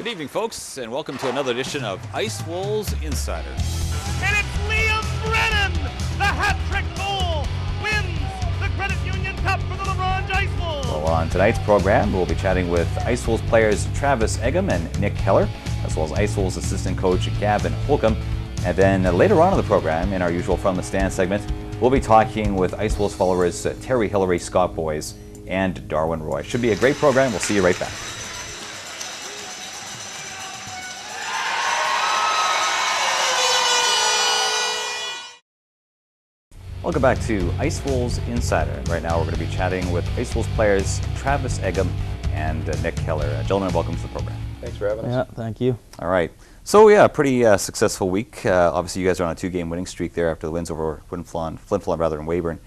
Good evening, folks, and welcome to another edition of Ice Wolves Insider. And it's Liam Brennan, the hat-trick goal, wins the Credit Union Cup for the LaGrange Ice Wolves. Well, on tonight's program, we'll be chatting with Ice Wolves players Travis Egham and Nick Keller, as well as Ice Wolves assistant coach Gavin Holcomb. And then later on in the program, in our usual From the Stand segment, we'll be talking with Ice Wolves followers Terry Hillary, Scott Boys, and Darwin Roy. Should be a great program. We'll see you right back. Welcome back to Ice Wolves Insider. Right now we're going to be chatting with Ice Wolves players Travis Egham and Nick Keller. Gentlemen, welcome to the program. Thanks for having us. Yeah, thank you. All right. So yeah, pretty successful week. Obviously you guys are on a 2-game winning streak there after the wins over Flin Flon rather than Weyburn.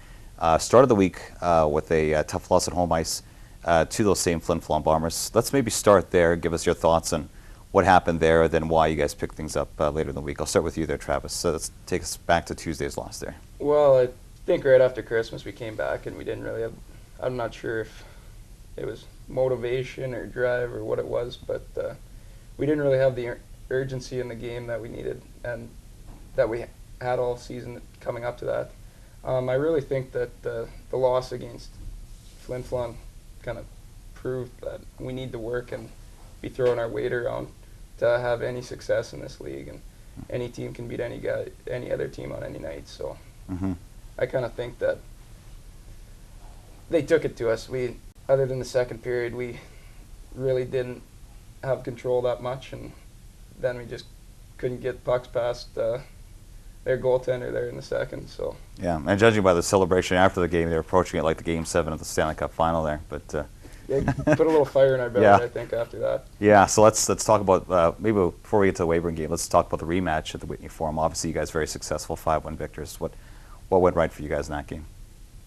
Started the week with a tough loss at home ice to those same Flin Flon Bombers. Let's maybe start there. Give us your thoughts on what happened there, then why you guys picked things up later in the week. I'll start with you there, Travis. So let's take us back to Tuesday's loss there. Well, I think right after Christmas we came back and we didn't really have, I'm not sure if it was motivation or drive or what it was, but we didn't really have the urgency in the game that we needed and that we had all season coming up to that. I really think that the loss against Flin Flon kind of proved that we need to work and be throwing our weight around to have any success in this league, and any team can beat any other team on any night. So I kind of think that they took it to us. We, other than the second period, we really didn't have control that much, and then we just couldn't get pucks past their goaltender there in the second. So yeah, and judging by the celebration after the game, they were approaching it like the Game 7 of the Stanley Cup Final there. But yeah, put a little fire in our belly, Yeah. I think, after that. yeah, so let's talk about maybe before we get to the Weyburn game, let's talk about the rematch at the Whitney Forum. Obviously, you guys very successful 5-1 victors. What went right for you guys in that game?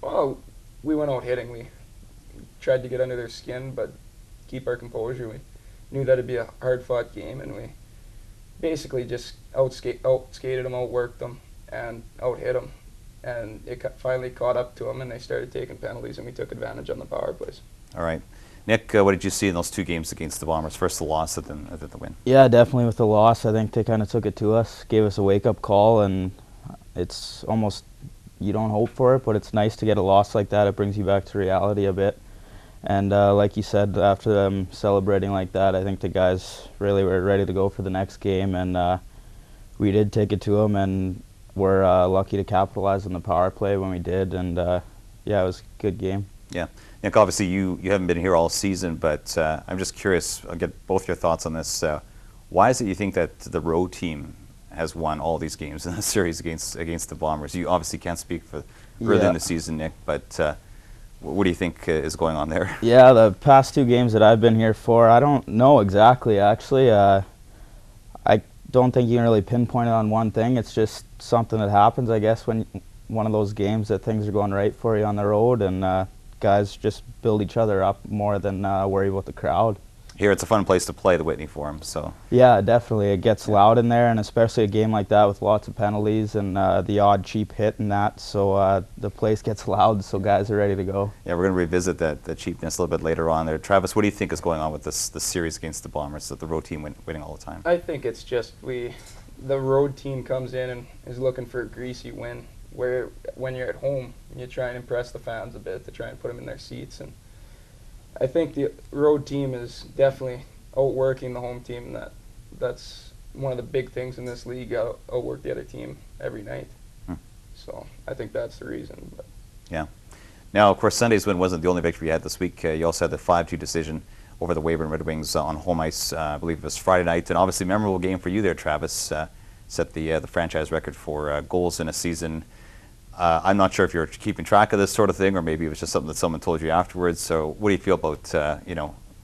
Well, we went out hitting. We tried to get under their skin, but keep our composure. We knew that it'd be a hard-fought game, and we basically just outskated them, outworked them, and out-hit them. And it finally caught up to them, and they started taking penalties, and we took advantage on the power plays. All right. Nick, what did you see in those 2 games against the Bombers? First the loss, then the win. Yeah, definitely with the loss, I think they kind of took it to us, gave us a wake-up call, and it's almost, you don't hope for it, but it's nice to get a loss like that. It brings you back to reality a bit. And like you said, after them celebrating like that, I think the guys really were ready to go for the next game, and we did take it to them, and we're lucky to capitalize on the power play when we did, and yeah, it was a good game. Yeah. Nick, obviously you haven't been here all season, but I'm just curious, I'll get both your thoughts on this. Why is it you think that the road team has won all these games in the series against the Bombers? You obviously can't speak for early in the season, Nick, but what do you think is going on there? Yeah, the past 2 games that I've been here for, I don't know exactly, actually. I don't think you can really pinpoint it on one thing. It's just something that happens, I guess, when one of those games that things are going right for you on the road, and guys just build each other up more than worry about the crowd. Here it's a fun place to play, the Whitney Forum. So yeah, definitely. It gets loud in there, and especially a game like that with lots of penalties and the odd cheap hit and that. So the place gets loud, so guys are ready to go. yeah, we're going to revisit that cheapness a little bit later on there. Travis, what do you think is going on with this series against the Bombers, that the road team winning all the time? I think it's just the road team comes in and is looking for a greasy win, where when you're at home, you try and impress the fans a bit to try and put them in their seats. And I think the road team is definitely outworking the home team. That's one of the big things in this league, outwork the other team every night. So I think that's the reason. But Yeah. Now, of course, Sunday's win wasn't the only victory you had this week. You also had the 5-2 decision over the Weyburn Red Wings on home ice. I believe it was Friday night, and obviously a memorable game for you there, Travis. Set the franchise record for goals in a season. I'm not sure if you're keeping track of this sort of thing, or maybe it was just something that someone told you afterwards. So what do you feel about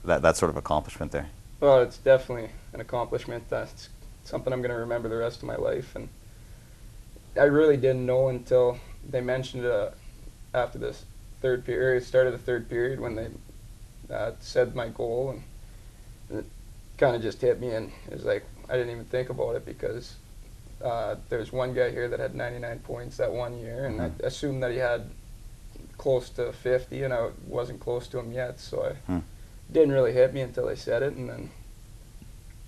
that sort of accomplishment there? well, it's definitely an accomplishment. That's something I'm going to remember the rest of my life. And I really didn't know until they mentioned it after this third period, start of the third period, when they said my goal, and it kind of just hit me, and it was like I didn't even think about it, because there's one guy here that had 99 points that one year, and I assumed that he had close to 50, and I wasn't close to him yet, so I didn't really hit me until they said it, and then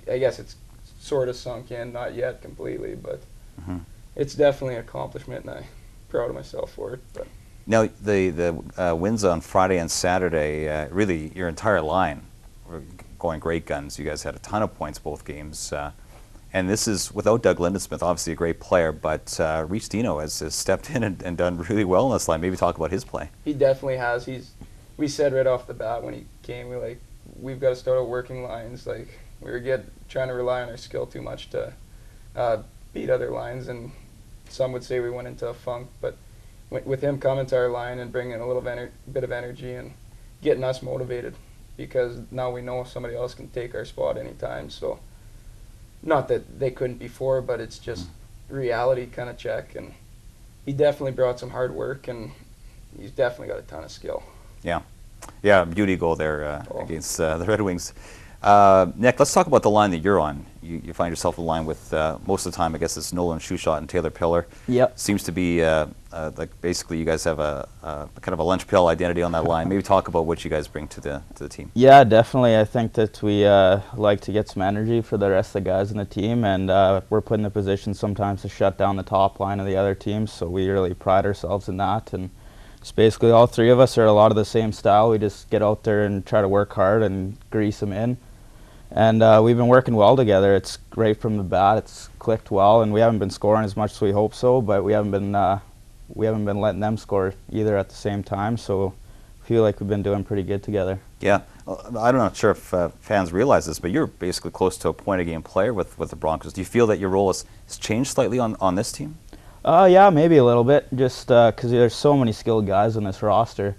I guess it's sort of sunk in, not yet completely, but Mhm. it's definitely an accomplishment, and I'm proud of myself for it. But Now, the wins on Friday and Saturday, really your entire line were going great guns. You guys had a ton of points both games. And this is without Doug Lindesmith, obviously a great player, but Reece Dino has stepped in and done really well in this line. Maybe talk about his play. he definitely has. We said right off the bat when he came, we've got to start out working lines. Like, we were trying to rely on our skill too much to beat other lines, and some would say we went into a funk. But with him coming to our line and bringing a little bit of energy and getting us motivated, because now we know somebody else can take our spot anytime. So, not that they couldn't before, but it's just reality kind of check. And he definitely brought some hard work, and he's definitely got a ton of skill. Yeah, beauty goal there against the Red Wings. Nick, let's talk about the line that you're on. You find yourself in line with, most of the time, I guess it's Nolan Schuschott and Taylor Pillar. Yep. Seems to be like basically you guys have a kind of a lunch pail identity on that line. Maybe talk about what you guys bring to the team. Yeah, definitely. I think that we like to get some energy for the rest of the guys in the team, and we're put in a position sometimes to shut down the top line of the other teams, so we really pride ourselves in that. And it's basically all three of us are a lot of the same style. We just get out there and try to work hard and grease them in. And we've been working well together. It's great from the bat. It's clicked well, and we haven't been scoring as much as we hope so, but we haven't been letting them score either at the same time. So I feel like we've been doing pretty good together. Yeah, I'm not sure if fans realize this, but you're basically close to a point-a-game player with the Broncos. Do you feel that your role has changed slightly on this team? Yeah, maybe a little bit, just because there's so many skilled guys on this roster,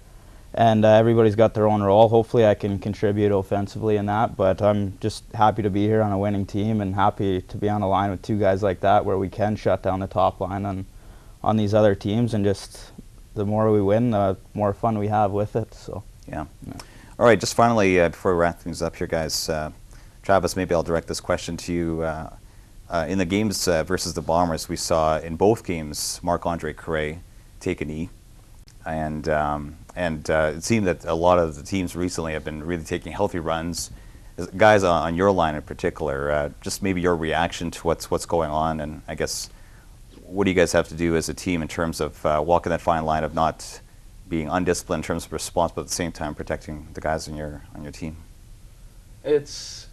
and everybody's got their own role. Hopefully I can contribute offensively in that, but I'm just happy to be here on a winning team and happy to be on a line with two guys like that where we can shut down the top line on these other teams, and just the more we win, the more fun we have with it. So. Yeah. All right, just finally, before we wrap things up here, guys, Travis, maybe I'll direct this question to you. In the games versus the Bombers, we saw in both games Marc-Andre Carré take a knee. And it seemed that a lot of the teams recently have been really taking healthy runs. Guys on your line in particular, just maybe your reaction to what's going on, and I guess what do you guys have to do as a team in terms of walking that fine line of not being undisciplined in terms of response, but at the same time protecting the guys on your team? It's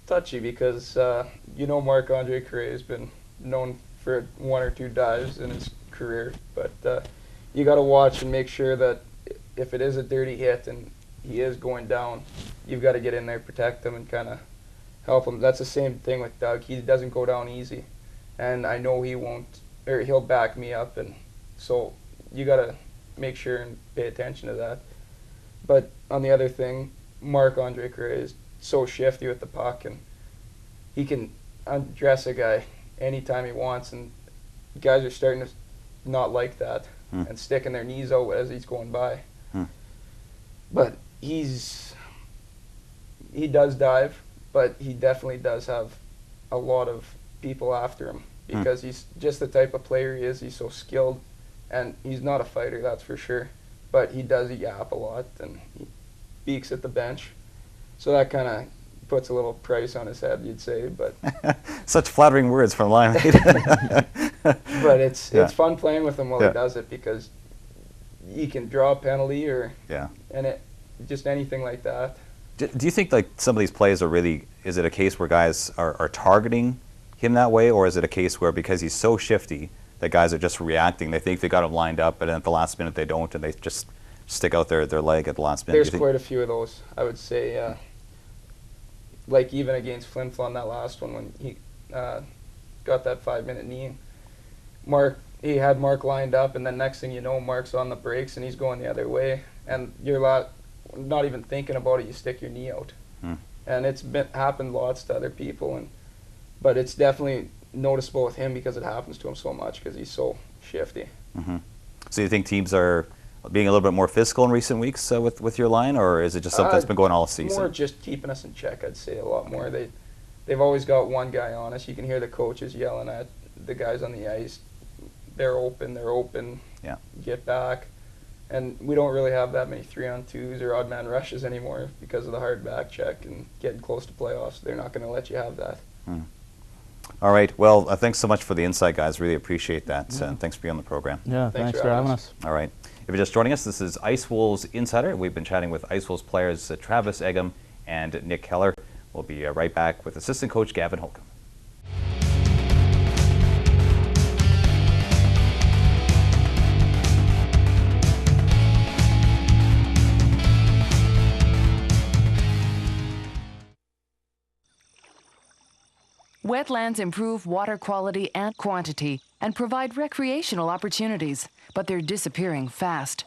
touchy because Marc-Andre Carré has been known for one or two dives in his career, but you got to watch and make sure that if it is a dirty hit and he is going down, you've got to get in there, protect him, and kind of help him. That's the same thing with Doug. He doesn't go down easy, and I know he won't, or he'll back me up, and so you got to make sure and pay attention to that. But on the other thing, Marc-Andre Carré is so shifty with the puck, and he can undress a guy anytime he wants, and guys are starting to not like that and sticking their knees out as he's going by. But he does dive, but he definitely does have a lot of people after him because he's just the type of player he is. He's so skilled, and he's not a fighter, that's for sure, but he does yap a lot, and he speaks at the bench. So that kind of puts a little price on his head, you'd say. But such flattering words from line. But it's fun playing with him while he does it, because he can draw a penalty and just anything like that. Do you think like some of these plays are really? Is it a case where guys are targeting him that way, or is it a case where because he's so shifty that guys are just reacting? They think they got him lined up, but then at the last minute they don't, and they just stick out their leg at the last minute. There's quite a few of those, I would say. Like even against Flin Flon, that last one when he got that 5-minute knee, he had Mark lined up, and then next thing you know, Mark's on the brakes and he's going the other way, and you're not even thinking about it. You stick your knee out, and it's happened lots to other people, but it's definitely noticeable with him because it happens to him so much because he's so shifty. So you think teams are being a little bit more physical in recent weeks with your line, or is it just something that's been going all season? More just keeping us in check, I'd say. A lot more. They've always got one guy on us. You can hear the coaches yelling at the guys on the ice. They're open. Yeah. Get back. And we don't really have that many 3-on-2s or odd man rushes anymore because of the hard back check and getting close to playoffs. They're not going to let you have that. All right. Well, thanks so much for the insight, guys. Really appreciate that. Thanks for being on the program. Yeah, thanks for having us. All right. If you're just joining us, this is Ice Wolves Insider. We've been chatting with Ice Wolves players Travis Egham and Nick Keller. We'll be right back with assistant coach Gavin Holcomb. Wetlands improve water quality and quantity and provide recreational opportunities, but they're disappearing fast.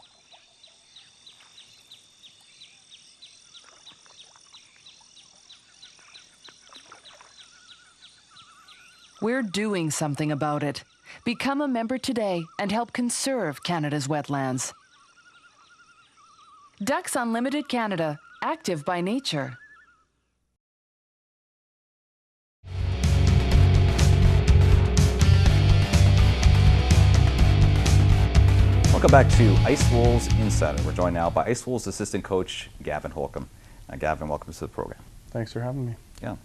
We're doing something about it. Become a member today and help conserve Canada's wetlands. Ducks Unlimited Canada, active by nature. Welcome back to Ice Wolves Insider. We're joined now by Ice Wolves assistant coach Gavin Holcomb. Gavin, welcome to the program. Thanks for having me. Yeah.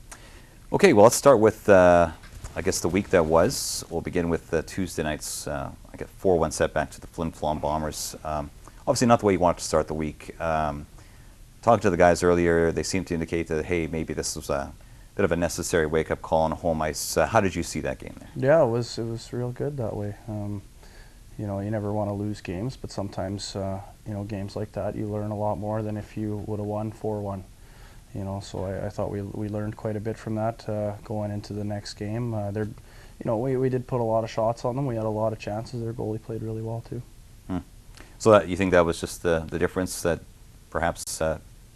Okay, well, let's start with, I guess, the week that was. We'll begin with Tuesday night's, 4-1 setback to the Flin Flon Bombers. Obviously not the way you want to start the week. Talking to the guys earlier, they seemed to indicate that, hey, maybe this was a bit of a necessary wake-up call on home ice. How did you see that game there? Yeah, it was real good that way. You know, you never want to lose games, but sometimes, you know, games like that, you learn a lot more than if you would have won 4-1. You know, so I thought we learned quite a bit from that going into the next game. You know, we did put a lot of shots on them. We had a lot of chances. Their goalie played really well too. So you think that was just the difference, that perhaps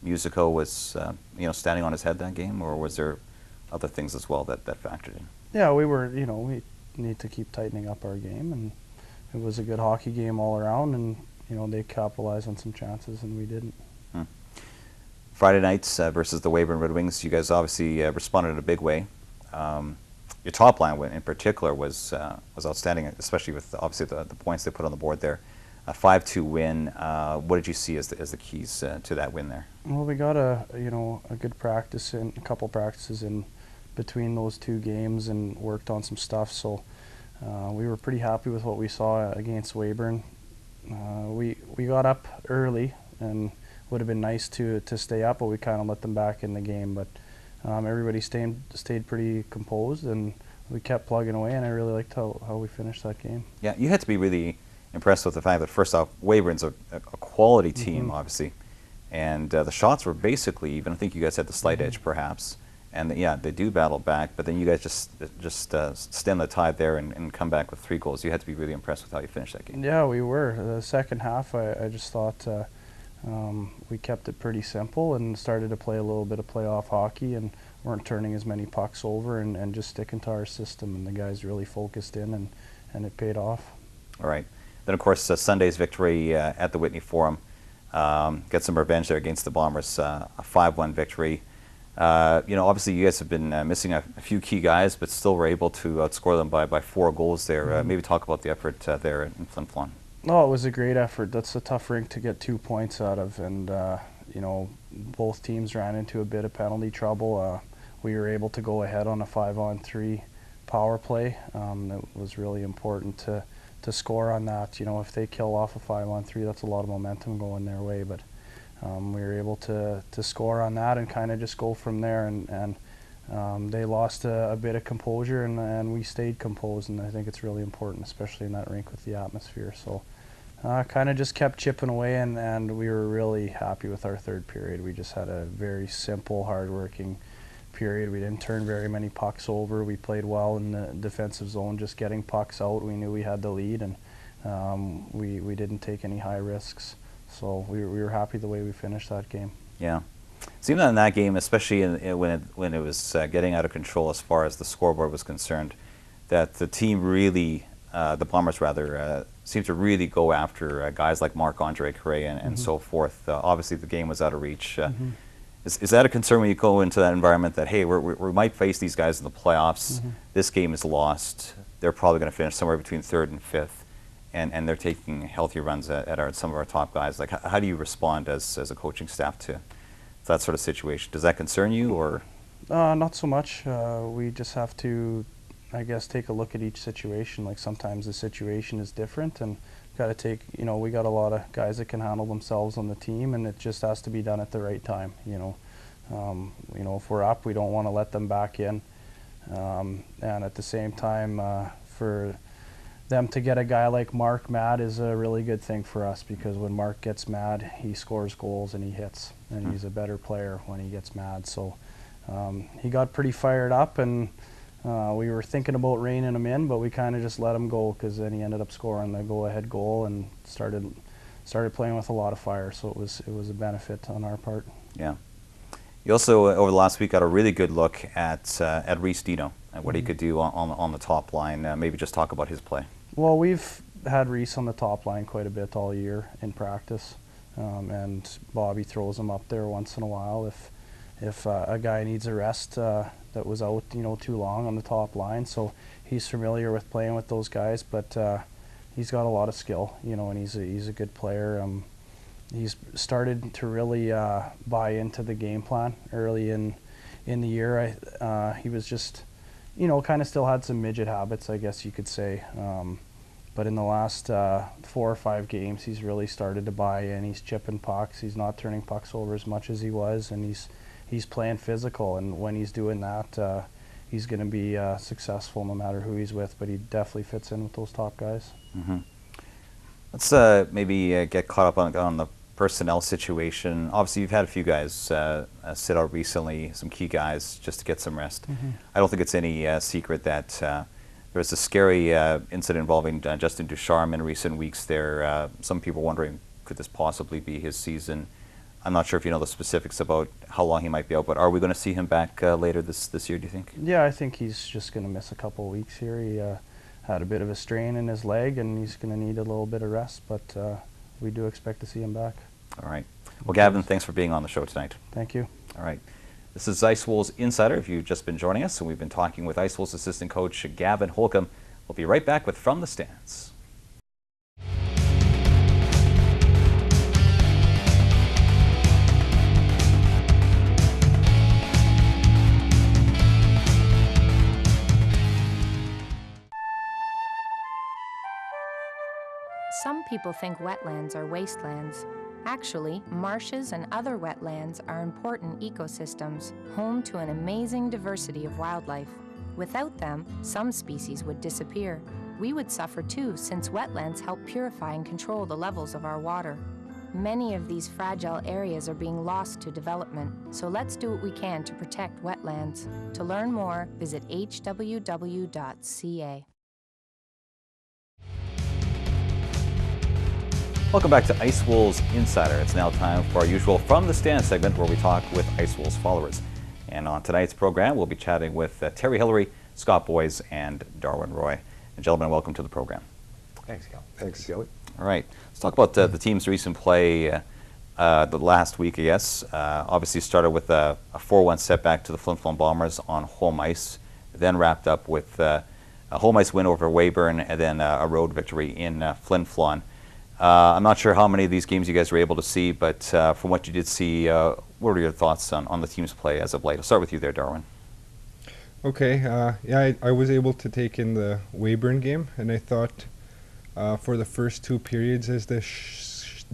Musico was, you know, standing on his head that game, or was there other things as well that factored in? Yeah, you know, we need to keep tightening up our game, and it was a good hockey game all around, and you know, they capitalized on some chances and we didn't. Friday nights versus the Weyburn Red Wings, you guys obviously responded in a big way. Your top line in particular was outstanding, especially with obviously the points they put on the board there. A 5-2 win. What did you see as the keys to that win there? Well, we got a good practice in a couple practices in between those two games and worked on some stuff. So we were pretty happy with what we saw against Weyburn. We got up early and would have been nice to stay up, but we kind of let them back in the game. But everybody stayed pretty composed, and we kept plugging away, and I really liked how we finished that game. Yeah, you had to be really impressed with the fact that, first off, Weyburn's a quality team, obviously, and the shots were basically even. I think you guys had the slight edge, perhaps, and yeah, they do battle back, but then you guys just stem the tide there and come back with 3 goals. You had to be really impressed with how you finished that game. Yeah, we were. The second half, I just thought we kept it pretty simple and started to play a little bit of playoff hockey and weren't turning as many pucks over and just sticking to our system, and the guys really focused in and it paid off. All right. Then, of course, Sunday's victory at the Whitney Forum. Get some revenge there against the Bombers, a 5-1 victory. You know, obviously you guys have been missing a few key guys, but still were able to outscore them by 4 goals there. Maybe talk about the effort there in Flin Flon. Oh, it was a great effort. That's a tough rink to get 2 points out of, and you know, both teams ran into a bit of penalty trouble. We were able to go ahead on a 5-on-3 power play. It was really important to score on that. You know, if they kill off a 5-on-3, that's a lot of momentum going their way. But we were able to score on that and kind of just go from there. And they lost a bit of composure, and we stayed composed. And I think it's really important, especially in that rink with the atmosphere. So kind of just kept chipping away, and we were really happy with our third period. We just had a very simple, hard-working period. We didn't turn very many pucks over. We played well in the defensive zone, just getting pucks out. We knew we had the lead, and we didn't take any high risks. So we were happy the way we finished that game. Yeah. It seemed that in that game, especially when it was getting out of control as far as the scoreboard was concerned, that the team really, the Bombers rather, seemed to really go after guys like Marc-Andre Correa and so forth. Obviously the game was out of reach. Is that a concern when you go into that environment that, hey, we might face these guys in the playoffs, this game is lost, they're probably going to finish somewhere between 3rd and 5th, and they're taking healthy runs at some of our top guys. Like, how do you respond as a coaching staff to that sort of situation? Does that concern you, or? Not so much. We just have to, I guess, take a look at each situation. Like sometimes the situation is different, and got to take. We got a lot of guys that can handle themselves on the team, and it just has to be done at the right time. If we're up, we don't want to let them back in, and at the same time, for them to get a guy like Mark mad is a really good thing for us, because when Mark gets mad, he scores goals and he hits, and he's a better player when he gets mad. So he got pretty fired up, and we were thinking about reining him in, but we kind of just let him go, because then he ended up scoring the go-ahead goal and started playing with a lot of fire. So it was a benefit on our part. Yeah. You also, over the last week, got a really good look at Reese Dino and what he could do on the top line. Maybe just talk about his play. Well, we've had Reese on the top line quite a bit all year in practice, and Bobby throws him up there once in a while if a guy needs a rest that was out too long on the top line. So he's familiar with playing with those guys, but he's got a lot of skill, and he's a good player. He's started to really buy into the game plan early in the year. He was just, kind of still had some midget habits, I guess you could say. But in the last 4 or 5 games, he's really started to buy in. He's chipping pucks. He's not turning pucks over as much as he was, and he's playing physical. And when he's doing that, he's going to be successful no matter who he's with. But he definitely fits in with those top guys. Mm-hmm. Let's maybe get caught up on the personnel situation. Obviously, you've had a few guys sit out recently, some key guys, just to get some rest. Mm-hmm. I don't think it's any secret that there was a scary incident involving Justin Ducharme in recent weeks there. Some people wondering, could this possibly be his season? I'm not sure if you know the specifics about how long he might be out, but are we going to see him back later this year, do you think? Yeah, I think he's just going to miss a couple of weeks here. He had a bit of a strain in his leg, and he's going to need a little bit of rest, but we do expect to see him back. All right. Well, Gavin, thanks for being on the show tonight. Thank you. All right. This is Ice Wolves Insider. If you've just been joining us, and we've been talking with Ice Wolves assistant coach Gavin Holcomb. We'll be right back with From the Stands. Some people think wetlands are wastelands. Actually, marshes and other wetlands are important ecosystems, home to an amazing diversity of wildlife. Without them, some species would disappear. We would suffer too, since wetlands help purify and control the levels of our water. Many of these fragile areas are being lost to development, so let's do what we can to protect wetlands. To learn more, visit hww.ca. Welcome back to Ice Wolves Insider. It's now time for our usual From the Stand segment where we talk with Ice Wolves followers. And on tonight's program, we'll be chatting with Terry Hillary, Scott Boys, and Darwin Roy. And gentlemen, welcome to the program. Thanks, Cal. Thanks, Kelly. All right. Let's talk about the team's recent play the last week, I guess. Obviously started with a 4-1 setback to the Flin Flon Bombers on home ice, then wrapped up with a home ice win over Weyburn, and then a road victory in Flin Flon. I'm not sure how many of these games you guys were able to see, but from what you did see, what are your thoughts on the team's play as of late? I'll start with you there, Darwin. Okay, yeah, I was able to take in the Weyburn game, and I thought for the first 2 periods, as the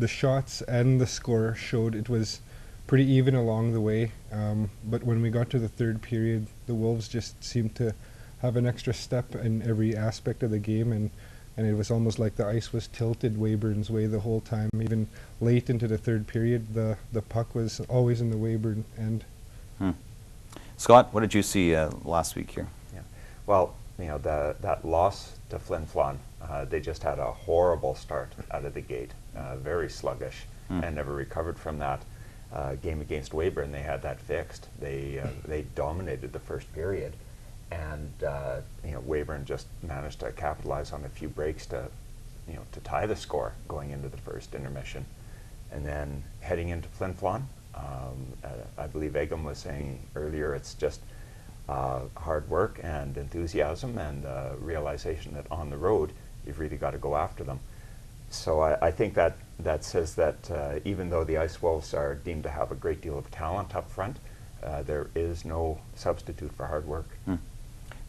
shots and the score showed, it was pretty even along the way. But when we got to the 3rd period, the Wolves just seemed to have an extra step in every aspect of the game, and it was almost like the ice was tilted Weyburn's way the whole time. Even late into the 3rd period, the puck was always in the Weyburn end. Scott, what did you see last week here? Yeah. Well, that loss to Flin Flon, they just had a horrible start out of the gate, very sluggish, and never recovered from that. Game against Weyburn, they had that fixed. They dominated the 1st period. And Weyburn just managed to capitalize on a few breaks to tie the score going into the 1st intermission. And then heading into Flin Flon, I believe Egum was saying earlier, it's just hard work and enthusiasm and realization that on the road you've really got to go after them. So I think that says that even though the Ice Wolves are deemed to have a great deal of talent up front, there is no substitute for hard work.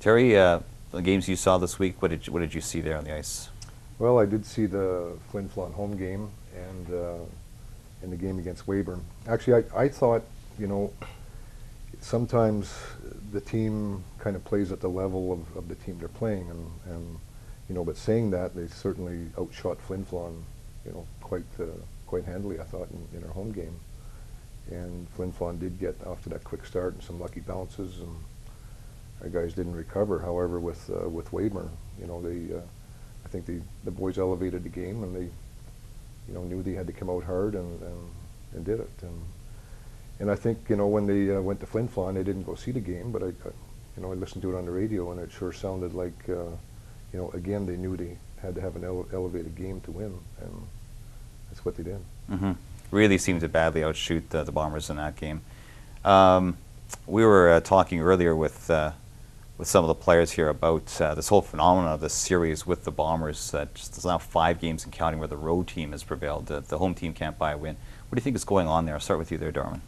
Terry, the games you saw this week, what did you see there on the ice? Well, I did see the Flin Flon home game and the game against Weyburn. Actually, I thought, you know, sometimes the team kind of plays at the level of the team they're playing, and you know, but saying that, they certainly outshot Flin Flon, you know, quite handily, I thought, in our home game. And Flin Flon did get off to that quick start and some lucky bounces, and our guys didn't recover. However, with Weyburn, you know, I think the boys elevated the game, and they, you know, knew they had to come out hard and did it. And I think, you know, when they went to Flin Flon, they didn't go see the game, but I listened to it on the radio, and it sure sounded like, you know, again, they knew they had to have an elevated game to win, and that's what they did. Really seemed to badly outshoot the Bombers in that game. We were talking earlier with some of the players here about this whole phenomenon of this series with the Bombers. There's now 5 games and counting where the road team has prevailed. The home team can't buy a win. What do you think is going on there? I'll start with you there, Darwin.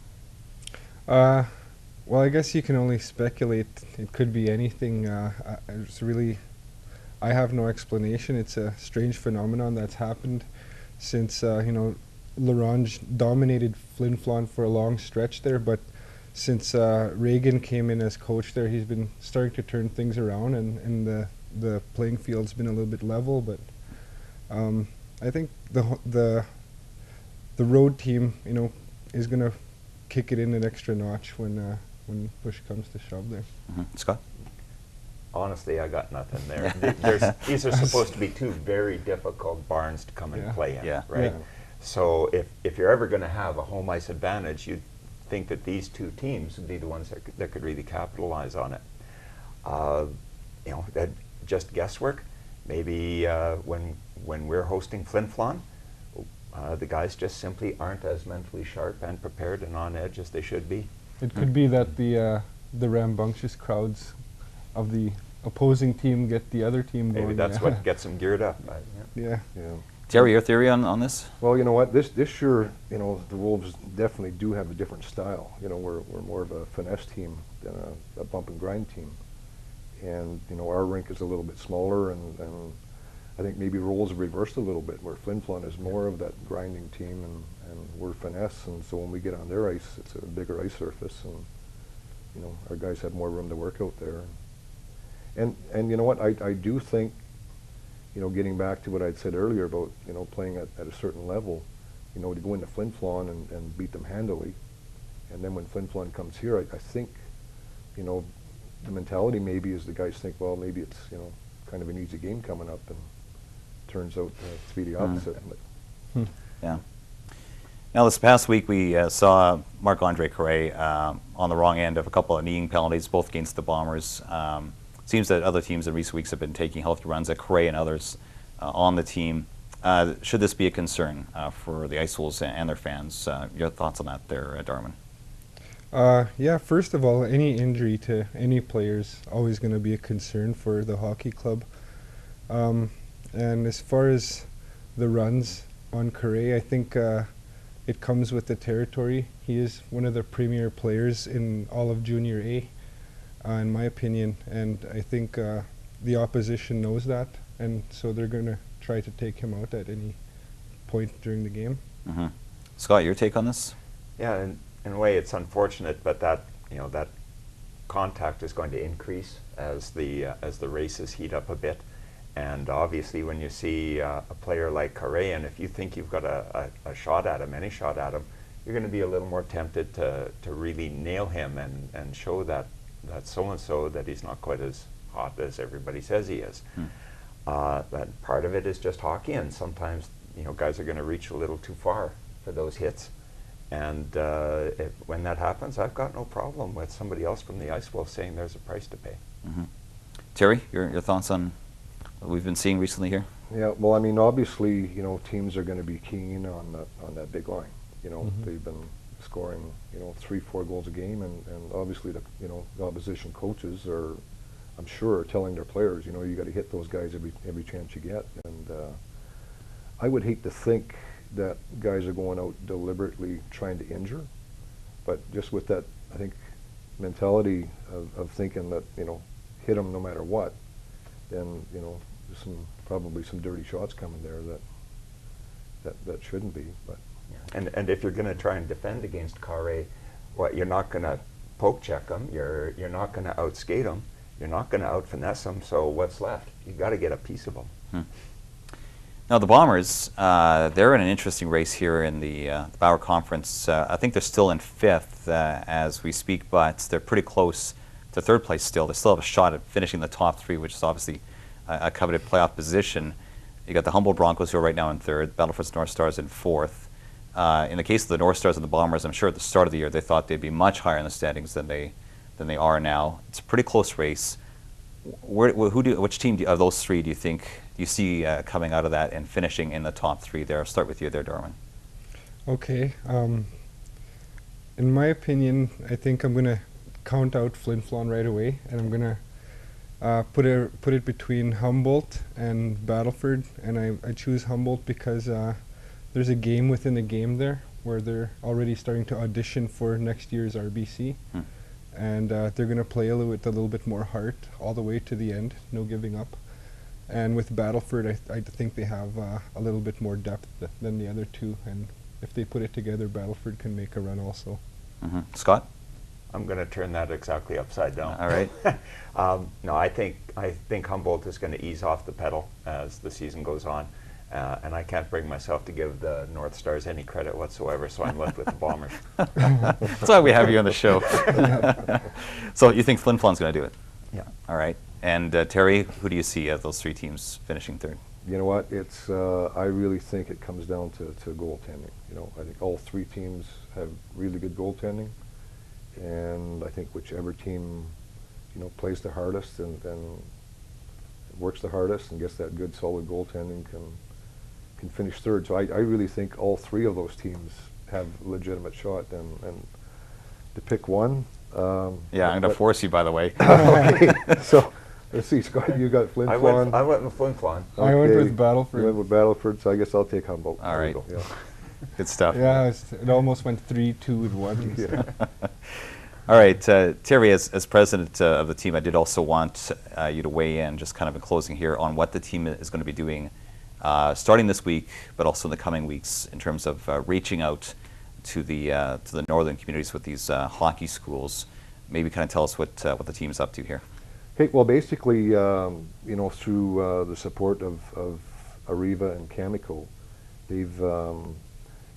Well, I guess you can only speculate. It could be anything. I have no explanation. It's a strange phenomenon that's happened since, you know, Larange dominated Flin Flon for a long stretch there, but since Reagan came in as coach there, he's been starting to turn things around, and the playing field's been a little bit level. But I think the road team, you know, is going to kick it in an extra notch when push comes to shove there. Scott? Honestly, I got nothing there. These are supposed to be 2 very difficult barns to come and play in, right? Yeah. So if you're ever going to have a home ice advantage, you'd think that these 2 teams would be the ones that could really capitalize on it. You know, just guesswork. Maybe when we're hosting Flin Flon, the guys just simply aren't as mentally sharp and prepared and on edge as they should be. It could be that the rambunctious crowds of the opposing team get the other team going. Maybe that's what gets them geared up. Yeah. Terry, your theory on this? Well, you know what, this year, you know, the Wolves definitely do have a different style. You know, we're more of a finesse team than a bump and grind team. And, you know, our rink is a little bit smaller, and I think maybe roles have reversed a little bit, where Flin Flon is more of that grinding team, and we're finesse, and so when we get on their ice, it's a bigger ice surface, and, you know, our guys have more room to work out there. And you know what, I do think, you know, getting back to what I'd said earlier about, you know, playing at a certain level, you know, to go into Flin Flon and beat them handily, and then when Flin Flon comes here, I think, you know, the mentality maybe is the guys think, well, maybe it's, you know, kind of an easy game coming up, and turns out to be the opposite. Yeah. Now, this past week we saw Marc-Andre Carré on the wrong end of a couple of kneeing penalties, both against the Bombers. Seems that other teams in recent weeks have been taking healthy runs at Carré and others on the team. Should this be a concern for the Ice Wolves and their fans? Your thoughts on that there, Darwin? Yeah, first of all, any injury to any player is always going to be a concern for the hockey club. And as far as the runs on Carré, I think it comes with the territory. He is one of the premier players in all of Junior A, in my opinion, and I think the opposition knows that, and so they're going to try to take him out at any point during the game. Scott, your take on this? Yeah, in a way, it's unfortunate, but that, you know, that contact is going to increase as the races heat up a bit. And obviously, when you see a player like Carré, and if you think you've got a shot at him, any shot at him, you're going to be a little more tempted to really nail him and show that so-and-so that he's not quite as hot as everybody says he is. But part of it is just hockey, and sometimes, you know, guys are going to reach a little too far for those hits. And when that happens, I've got no problem with somebody else from the Ice Wolves saying there's a price to pay. Terry, your thoughts on what we've been seeing recently here? Yeah, well, I mean, obviously, you know, teams are going to be keen on that big line. You know, they've been scoring, you know, 3-4 goals a game, and obviously the opposition coaches are I'm sure, are telling their players, you know, you got to hit those guys every chance you get. And I would hate to think that guys are going out deliberately trying to injure, but just with that, I think, mentality of thinking that, you know, hit them no matter what, then, you know, there's probably some dirty shots coming there that shouldn't be. But And if you're going to try and defend against Carre, what, you're not going to poke check them, you're not going to outskate them, you're not going to out finesse them. So what's left? You got to get a piece of them. Now the Bombers, they're in an interesting race here in the Bauer Conference. I think they're still in 5th as we speak, but they're pretty close to 3rd place still. They still have a shot at finishing the top 3, which is obviously a coveted playoff position. You got the Humboldt Broncos, who are right now in 3rd, Battleford's North Stars in 4th. In the case of the North Stars and the Bombers, I'm sure at the start of the year they thought they'd be much higher in the standings than they are now. It's a pretty close race. Which team of those 3 do you see coming out of that and finishing in the top 3 there? I'll start with you there, Darwin. Okay. In my opinion, I think I'm going to count out Flin Flon right away, and I'm going to put it between Humboldt and Battleford, and I choose Humboldt because there's a game within a game there where they're already starting to audition for next year's RBC. And they're going to play with a little bit more heart all the way to the end, no giving up. And with Battleford, I think they have a little bit more depth than the other 2, and if they put it together, Battleford can make a run also. Scott? I'm going to turn that exactly upside down. All right. No, I think Humboldt is going to ease off the pedal as the season goes on. And I can't bring myself to give the North Stars any credit whatsoever, so I'm left with the Bombers. That's why we have you on the show. So you think Flin Flon's going to do it? Yeah. All right. And Terry, who do you see of those 3 teams finishing 3rd? you know what? It's I really think it comes down to goaltending. You know, I think all 3 teams have really good goaltending, and I think whichever team, you know, plays the hardest and works the hardest and gets that good solid goaltending can finish 3rd. So I really think all 3 of those teams have a legitimate shot, and to pick one. Yeah, I'm going to force you, by the way. Okay, so let's see, Scott, you got Flin Flon. I went with Flin Flon. I went with Battleford. You went with Battleford, so I guess I'll take Humboldt. All right. Yeah. Good stuff. Yeah, it almost went 3-2-1. Yeah. All right, Terry, as president of the team, I did also want you to weigh in, just kind of in closing here, on what the team is going to be doing starting this week, but also in the coming weeks, in terms of reaching out to the northern communities with these hockey schools. Maybe kind of tell us what the team's up to here. Okay, well, basically, you know, through the support of Arriva and Cameco, they've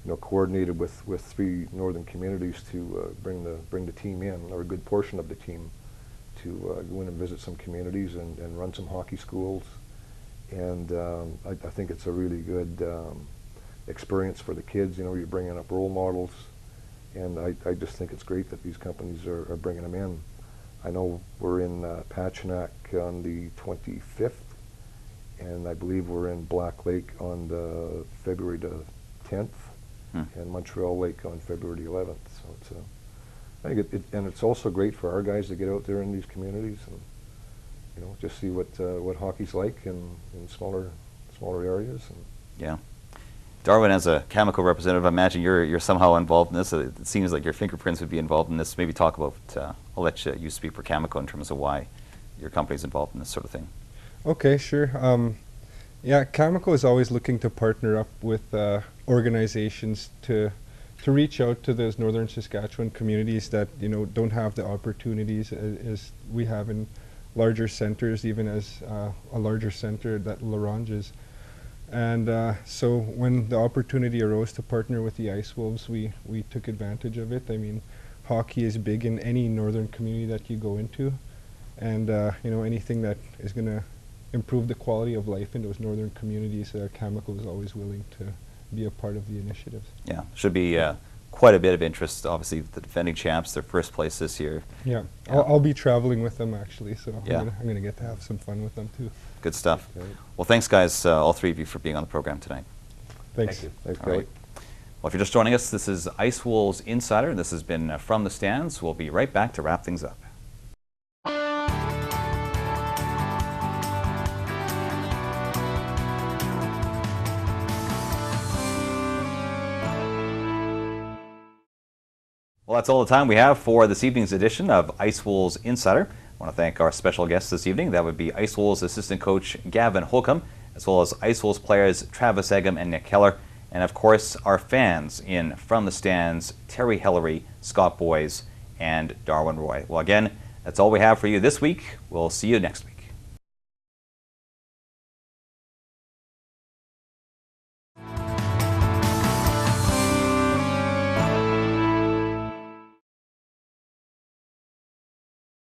you know, coordinated with 3 northern communities to bring the team in, or a good portion of the team, to go in and visit some communities and run some hockey schools. And I think it's a really good experience for the kids. You know, you're bringing up role models, and I just think it's great that these companies are bringing them in. I know we're in Pachinak on the 25th, and I believe we're in Black Lake on the February the 10th, and Montreal Lake on February the 11th. So it's I think and it's also great for our guys to get out there in these communities and, you know, just see what hockey's like in smaller areas. And yeah. Darwin, as a Cameco representative, I imagine you're somehow involved in this. It seems like your fingerprints would be involved in this. Maybe talk about, I'll let you speak for Cameco in terms of why your company's involved in this sort of thing. Okay, sure. Yeah, Cameco is always looking to partner up with organizations to reach out to those northern Saskatchewan communities that, you know, don't have the opportunities as we have in larger centers, even as a larger center that La Ronge is. And so when the opportunity arose to partner with the Ice Wolves, we took advantage of it. I mean, hockey is big in any northern community that you go into, and you know, anything that is going to improve the quality of life in those northern communities, Cameco is always willing to be a part of the initiatives. Yeah, should be quite a bit of interest. Obviously, the defending champs, their first place this year. Yeah, I'll be traveling with them actually, so yeah. I'm going to get to have some fun with them too. Good stuff. Well, thanks guys, all 3 of you, for being on the program tonight. Thanks. Thank you. Thanks, All right. Well, if you're just joining us, this is Ice Wolves Insider, and this has been From the Stands. We'll be right back to wrap things up. Well, that's all the time we have for this evening's edition of Ice Wolves Insider. I want to thank our special guests this evening. That would be Ice Wolves assistant coach Gavin Holcomb, as well as Ice Wolves players Travis Egham and Nick Keller, and of course our fans in From the Stands, Terry Hillary, Scott Boys, and Darwin Roy. Well, again, that's all we have for you this week. We'll see you next week.